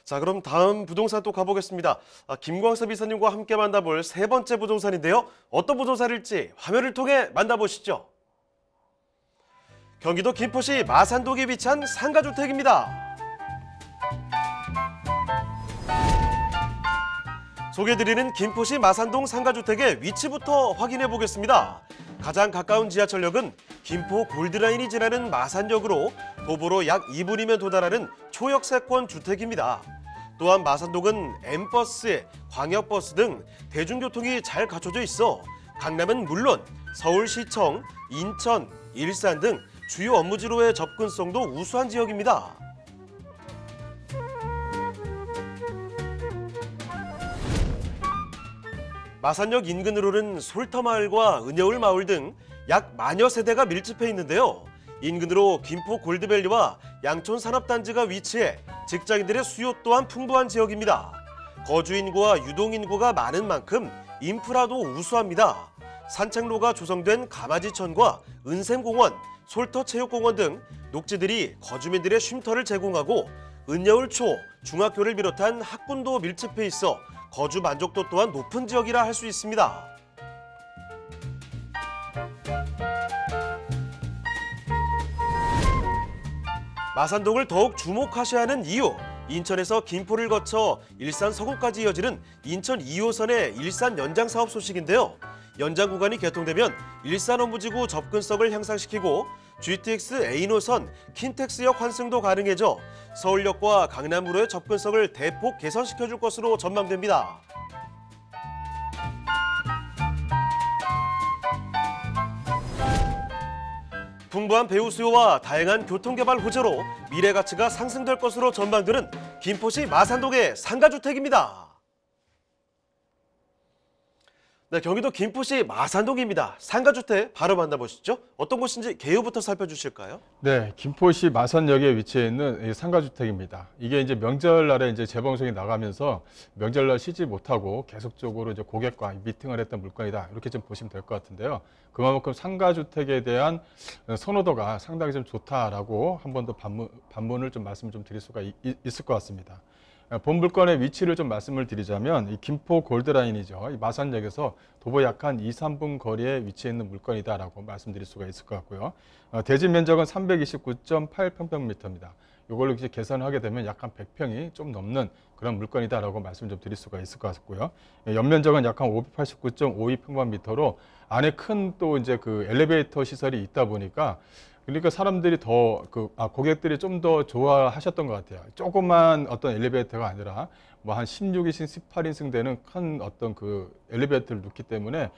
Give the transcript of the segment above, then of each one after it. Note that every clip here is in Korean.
자, 그럼 다음 부동산 또 가보겠습니다. 김광섭 이사님과 함께 만나볼 세 번째 부동산인데요. 어떤 부동산일지 화면을 통해 만나보시죠. 경기도 김포시 마산동에 위치한 상가주택입니다. 소개드리는 김포시 마산동 상가주택의 위치부터 확인해 보겠습니다. 가장 가까운 지하철역은 김포 골드라인이 지나는 마산역으로 도보로 약 2분이면 도달하는 초역세권 주택입니다. 또한 마산동은 M버스, 광역버스 등 대중교통이 잘 갖춰져 있어 강남은 물론 서울시청, 인천, 일산 등 주요 업무지로의 접근성도 우수한 지역입니다. 마산역 인근으로는 솔터마을과 은여울 마을 등 약 만여 세대가 밀집해 있는데요. 인근으로 김포 골드밸리와 양촌 산업단지가 위치해 직장인들의 수요 또한 풍부한 지역입니다. 거주인구와 유동인구가 많은 만큼 인프라도 우수합니다. 산책로가 조성된 가마지천과 은샘공원, 솔터체육공원 등 녹지들이 거주민들의 쉼터를 제공하고 은여울 초, 중학교를 비롯한 학군도 밀집해 있어 거주 만족도 또한 높은 지역이라 할 수 있습니다. 마산동을 더욱 주목하셔야 하는 이유, 인천에서 김포를 거쳐 일산 서구까지 이어지는 인천 2호선의 일산 연장 사업 소식인데요. 연장 구간이 개통되면 일산 업무지구 접근성을 향상시키고 GTX A노선 킨텍스역 환승도 가능해져 서울역과 강남으로의 접근성을 대폭 개선시켜줄 것으로 전망됩니다. 풍부한 배우 수요와 다양한 교통개발 호재로 미래 가치가 상승될 것으로 전망되는 김포시 마산동의 상가주택입니다. 네, 경기도 김포시 마산동입니다. 상가주택 바로 만나보시죠. 어떤 곳인지 개요부터 살펴주실까요? 네, 김포시 마산역에 위치해 있는 상가주택입니다. 이게 이제 명절날에 이제 재방송이 나가면서 명절날 쉬지 못하고 계속적으로 이제 고객과 미팅을 했던 물건이다. 이렇게 좀 보시면 될 것 같은데요. 그만큼 상가주택에 대한 선호도가 상당히 좀 좋다라고 한 번 더 반문을 좀 말씀을 좀 드릴 수가 있을 것 같습니다. 본 물건의 위치를 좀 말씀을 드리자면 이 김포 골드라인이죠. 이 마산역에서 도보 약 한 2, 3분 거리에 위치해 있는 물건이다라고 말씀드릴 수가 있을 것 같고요. 대지 면적은 329.8평방미터입니다. 이걸로 이제 계산하게 되면 약 한 100평이 좀 넘는 그런 물건이다라고 말씀 좀 드릴 수가 있을 것 같고요. 연면적은 약 한 589.52평방미터로 안에 큰 또 이제 그 엘리베이터 시설이 있다 보니까 그러니까 사람들이 고객들이 좀 더 좋아하셨던 것 같아요. 조그만 어떤 엘리베이터가 아니라 뭐 한 16인승, 18인승 되는 큰 어떤 그 엘리베이터를 놓기 때문에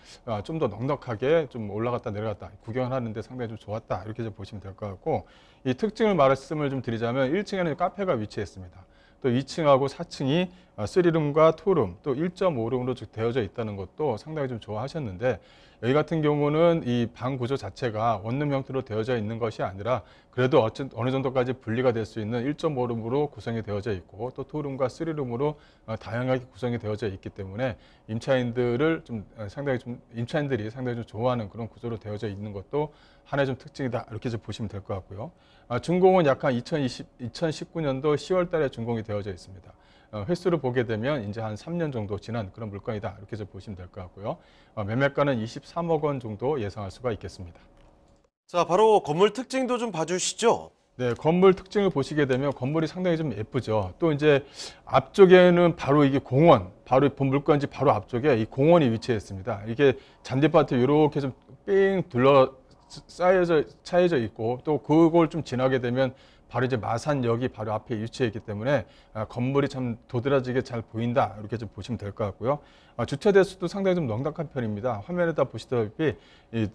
좀 더 넉넉하게 좀 올라갔다 내려갔다 구경하는데 상당히 좀 좋았다. 이렇게 좀 보시면 될 것 같고, 이 특징을 말씀을 좀 드리자면 1층에는 카페가 위치했습니다. 또 2층하고 4층이 3룸과 2룸, 또 1.5룸으로 되어져 있다는 것도 상당히 좀 좋아하셨는데, 여기 같은 경우는 이 방 구조 자체가 원룸 형태로 되어져 있는 것이 아니라 그래도 어느 정도까지 분리가 될 수 있는 1.5룸으로 구성이 되어져 있고 또 2룸과 3룸으로 다양하게 구성이 되어져 있기 때문에 임차인들이 상당히 좀 좋아하는 그런 구조로 되어져 있는 것도 하나의 좀 특징이다. 이렇게 좀 보시면 될 것 같고요. 준공은 약간 2019년도 10월 달에 준공이 되어져 있습니다. 횟수를 보게 되면 이제 한 3년 정도 지난 그런 물건이다. 이렇게 좀 보시면 될 것 같고요. 매매가는 23억 원 정도 예상할 수가 있겠습니다. 자, 바로 건물 특징도 좀 봐주시죠. 네, 건물 특징을 보시게 되면 건물이 상당히 좀 예쁘죠. 또 이제 앞쪽에는 바로 이게 공원, 바로 본 물건지 바로 앞쪽에 이 공원이 위치했습니다. 이게 잔디밭에 이렇게 좀 삥 차여져 있고 또 그걸 좀 지나게 되면 바로 이제 마산역이 바로 앞에 위치해 있기 때문에 건물이 참 도드라지게 잘 보인다. 이렇게 좀 보시면 될 것 같고요. 주차 대수도 상당히 좀 넉넉한 편입니다. 화면에다 보시다시피 이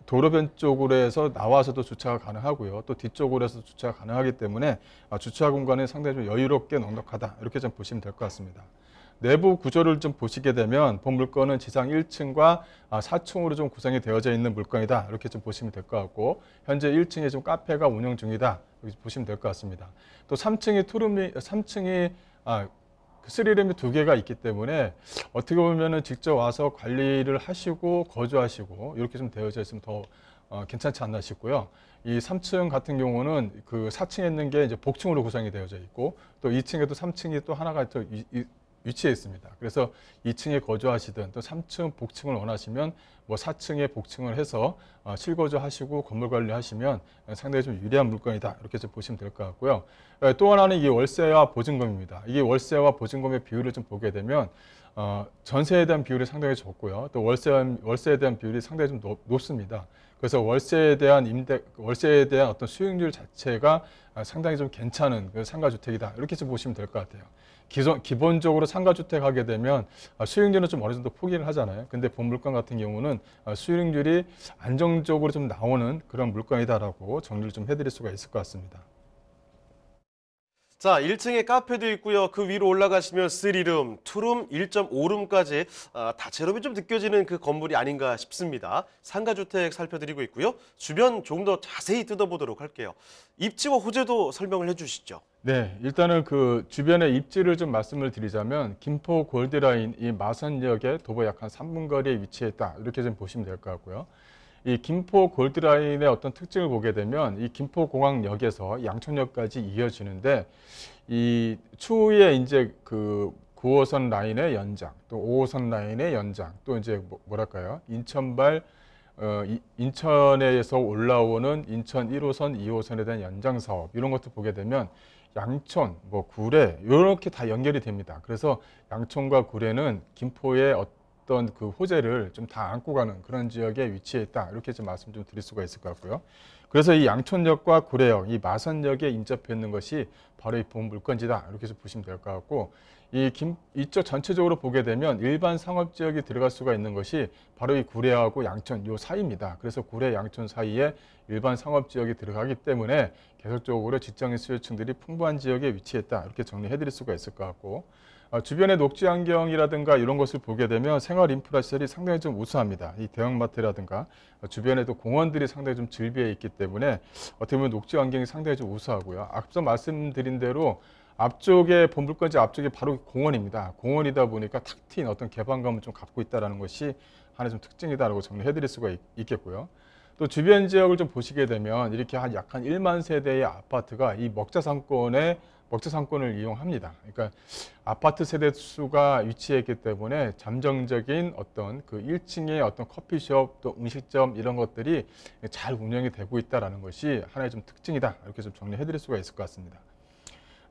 도로변 쪽으로 해서 나와서도 주차가 가능하고요. 또 뒤쪽으로 해서 주차가 가능하기 때문에 주차 공간이 상당히 좀 여유롭게 넉넉하다. 이렇게 좀 보시면 될 것 같습니다. 내부 구조를 좀 보시게 되면 본 물건은 지상 1층과 4층으로 좀 구성이 되어져 있는 물건이다. 이렇게 좀 보시면 될 것 같고, 현재 1층에 좀 카페가 운영 중이다. 이렇게 보시면 될 것 같습니다. 또 3층이 스리룸이 2개가 있기 때문에 어떻게 보면은 직접 와서 관리를 하시고 거주하시고 이렇게 좀 되어져 있으면 더 괜찮지 않나 싶고요. 이 3층 같은 경우는 그 4층에 있는 게 이제 복층으로 구성이 되어져 있고 또 2층에도 3층이 또 하나가 또 위치해 있습니다. 그래서 2층에 거주하시든 또 3층 복층을 원하시면 뭐 4층에 복층을 해서 실거주하시고 건물 관리하시면 상당히 좀 유리한 물건이다. 이렇게 좀 보시면 될 것 같고요. 또 하나는 이 월세와 보증금입니다. 이게 월세와 보증금의 비율을 좀 보게 되면 전세에 대한 비율이 상당히 적고요. 또 월세에 대한 비율이 상당히 좀 높습니다. 그래서 월세에 대한 어떤 수익률 자체가 상당히 좀 괜찮은 그 상가주택이다. 이렇게 좀 보시면 될 것 같아요. 기본적으로 상가주택 하게 되면 수익률은 좀 어느 정도 포기를 하잖아요. 근데 본물건 같은 경우는 수익률이 안정적으로 좀 나오는 그런 물건이다라고 정리를 좀 해드릴 수가 있을 것 같습니다. 자, 1층에 카페도 있고요. 그 위로 올라가시면 3룸, 2룸, 1.5룸까지 다채로움이 좀 느껴지는 그 건물이 아닌가 싶습니다. 상가주택 살펴드리고 있고요. 주변 조금 더 자세히 뜯어보도록 할게요. 입지와 호재도 설명을 해주시죠. 네, 일단은 그 주변의 입지를 좀 말씀을 드리자면 김포 골드라인 이 마선역에 도보 약 한 3분 거리에 위치해 있다. 이렇게 좀 보시면 될 것 같고요. 이 김포 골드라인의 어떤 특징을 보게 되면 이 김포공항역에서 양천역까지 이어지는데 이 추후에 이제 그 9호선 라인의 연장, 또 5호선 라인의 연장, 또 이제 뭐랄까요? 인천에서 올라오는 인천 1호선, 2호선에 대한 연장 사업 이런 것도 보게 되면 양천, 뭐 구례 이렇게 다 연결이 됩니다. 그래서 양천과 구례는 김포의 어떤 그 호재를 좀 다 안고 가는 그런 지역에 위치해 있다. 이렇게 좀 말씀 좀 드릴 수가 있을 것 같고요. 그래서 이 양천역과 구례역, 이 마선역에 인접해 있는 것이 바로 이 본 물건지다. 이렇게 좀 보시면 될 것 같고 이쪽 전체적으로 보게 되면 일반 상업지역이 들어갈 수가 있는 것이 바로 이 구례하고 양천 요 사이입니다. 그래서 구례, 양천 사이에 일반 상업지역이 들어가기 때문에 계속적으로 직장인 수요층들이 풍부한 지역에 위치했다. 이렇게 정리해 드릴 수가 있을 것 같고 주변의 녹지 환경이라든가 이런 것을 보게 되면 생활 인프라 시설이 상당히 좀 우수합니다. 이 대형마트라든가 주변에도 공원들이 상당히 좀 즐비해 있기 때문에 어떻게 보면 녹지 환경이 상당히 좀 우수하고요. 앞서 말씀드린 대로 앞쪽에 본물건지 앞쪽에 바로 공원입니다. 공원이다 보니까 탁 트인 어떤 개방감을 좀 갖고 있다는 것이 하나의 좀 특징이다라고 정리해 드릴 수가 있겠고요. 또 주변 지역을 좀 보시게 되면 이렇게 약 한 1만 세대의 아파트가 이 먹자상권을 이용합니다. 그러니까 아파트 세대 수가 위치했기 때문에 잠정적인 어떤 그 1층의 어떤 커피숍 또 음식점 이런 것들이 잘 운영이 되고 있다는 것이 하나의 좀 특징이다. 이렇게 좀 정리해 드릴 수가 있을 것 같습니다.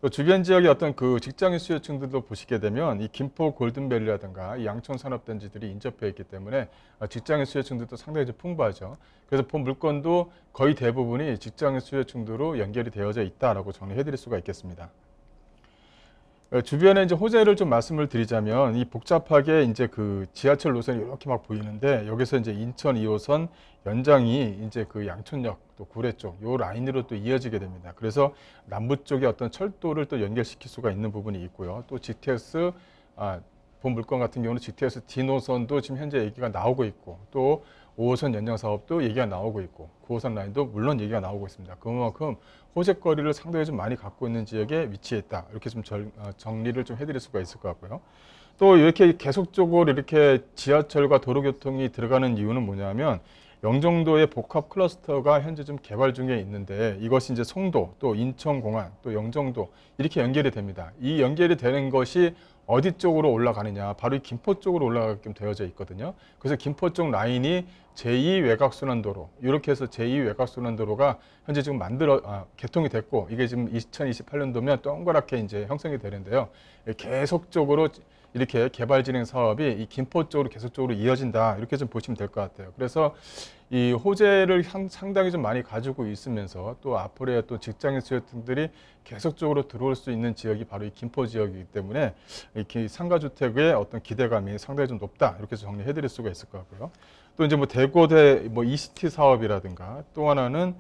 또 주변 지역의 어떤 그 직장인 수요층들도 보시게 되면 이 김포 골든밸리라든가 이 양천 산업단지들이 인접해 있기 때문에 직장인 수요층들도 상당히 좀 풍부하죠. 그래서 본 물건도 거의 대부분이 직장인 수요층들로 연결이 되어져 있다라고 정리해 드릴 수가 있겠습니다. 주변에 이제 호재를 좀 말씀을 드리자면 이 복잡하게 이제 그 지하철 노선이 이렇게 막 보이는데 여기서 이제 인천 2호선 연장이 이제 그 양천역 또 구례 쪽 요 라인으로 또 이어지게 됩니다. 그래서 남부 쪽에 어떤 철도를 또 연결시킬 수가 있는 부분이 있고요. 또 GTX 본 물건 같은 경우는 GTX D 노선도 지금 현재 얘기가 나오고 있고 또 5호선 연장 사업도 얘기가 나오고 있고 9호선 라인도 물론 얘기가 나오고 있습니다. 그만큼 호재거리를 상당히 좀 많이 갖고 있는 지역에 위치해 있다. 이렇게 좀 정리를 좀 해드릴 수가 있을 것 같고요. 또 이렇게 계속적으로 이렇게 지하철과 도로교통이 들어가는 이유는 뭐냐면 영종도의 복합 클러스터가 현재 좀 개발 중에 있는데 이것이 이제 송도 또 인천공항 또 영종도 이렇게 연결이 됩니다. 이 연결이 되는 것이 어디 쪽으로 올라가느냐 바로 이 김포 쪽으로 올라가게끔 되어져 있거든요. 그래서 김포 쪽 라인이 제2외곽순환도로 이렇게 해서 제2외곽순환도로가 현재 지금 개통이 됐고 이게 지금 2028년도면 동그랗게 이제 형성이 되는데요. 계속적으로 이렇게 개발 진행 사업이 이 김포 쪽으로 계속적으로 이어진다 이렇게 좀 보시면 될 것 같아요. 그래서 이 호재를 상당히 좀 많이 가지고 있으면서 또 앞으로의 또 직장인 수요층들이 계속적으로 들어올 수 있는 지역이 바로 이 김포 지역이기 때문에 이렇게 상가주택의 어떤 기대감이 상당히 좀 높다 이렇게 정리해 드릴 수가 있을 것 같고요. 또 이제 뭐 대고대 뭐 이시티 사업이라든가 또 하나는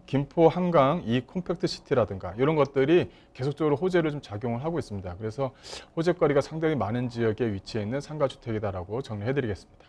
김포 한강 이 콤팩트 시티라든가 이런 것들이 계속적으로 호재를 좀 작용을 하고 있습니다. 그래서 호재거리가 상당히 많은 지역에 위치해 있는 상가주택이다라고 정리해 드리겠습니다.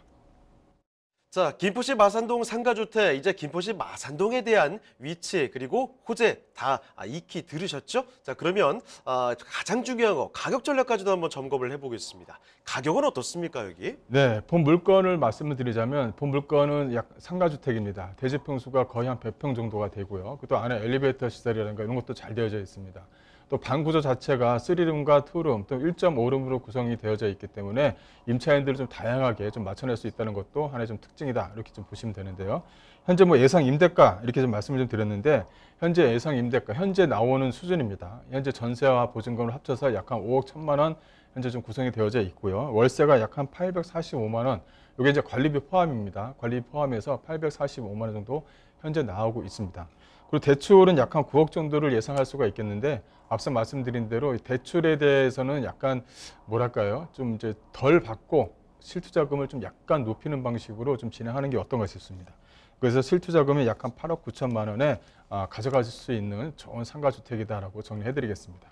자, 김포시 마산동 상가주택, 이제 김포시 마산동에 대한 위치 그리고 호재 다 익히 들으셨죠? 자, 그러면 가장 중요한 거 가격 전략까지도 한번 점검을 해보겠습니다. 가격은 어떻습니까, 여기? 네, 본 물건을 말씀을 드리자면 본 물건은 약 상가주택입니다. 대지 평수가 거의 한 100평 정도가 되고요. 또 안에 엘리베이터 시설이라든가 이런 것도 잘 되어져 있습니다. 또 방 구조 자체가 3룸과 2룸, 또 1.5룸으로 구성이 되어져 있기 때문에 임차인들을 좀 다양하게 좀 맞춰낼 수 있다는 것도 하나의 좀 특징이다. 이렇게 좀 보시면 되는데요. 현재 뭐 예상 임대가 이렇게 좀 말씀을 좀 드렸는데 현재 예상 임대가 현재 나오는 수준입니다. 현재 전세와 보증금을 합쳐서 약 한 5억 1천만 원 현재 좀 구성이 되어져 있고요. 월세가 약 한 845만 원. 이게 이제 관리비 포함입니다. 관리비 포함해서 845만 원 정도 현재 나오고 있습니다. 그리고 대출은 약 한 9억 정도를 예상할 수가 있겠는데 앞서 말씀드린 대로 대출에 대해서는 약간 뭐랄까요? 좀 이제 덜 받고 실투자금을 좀 약간 높이는 방식으로 좀 진행하는 게 어떤가 싶습니다. 그래서 실투자금이 약 한 8억 9천만 원에 가져가실 수 있는 좋은 상가주택이다라고 정리해 드리겠습니다.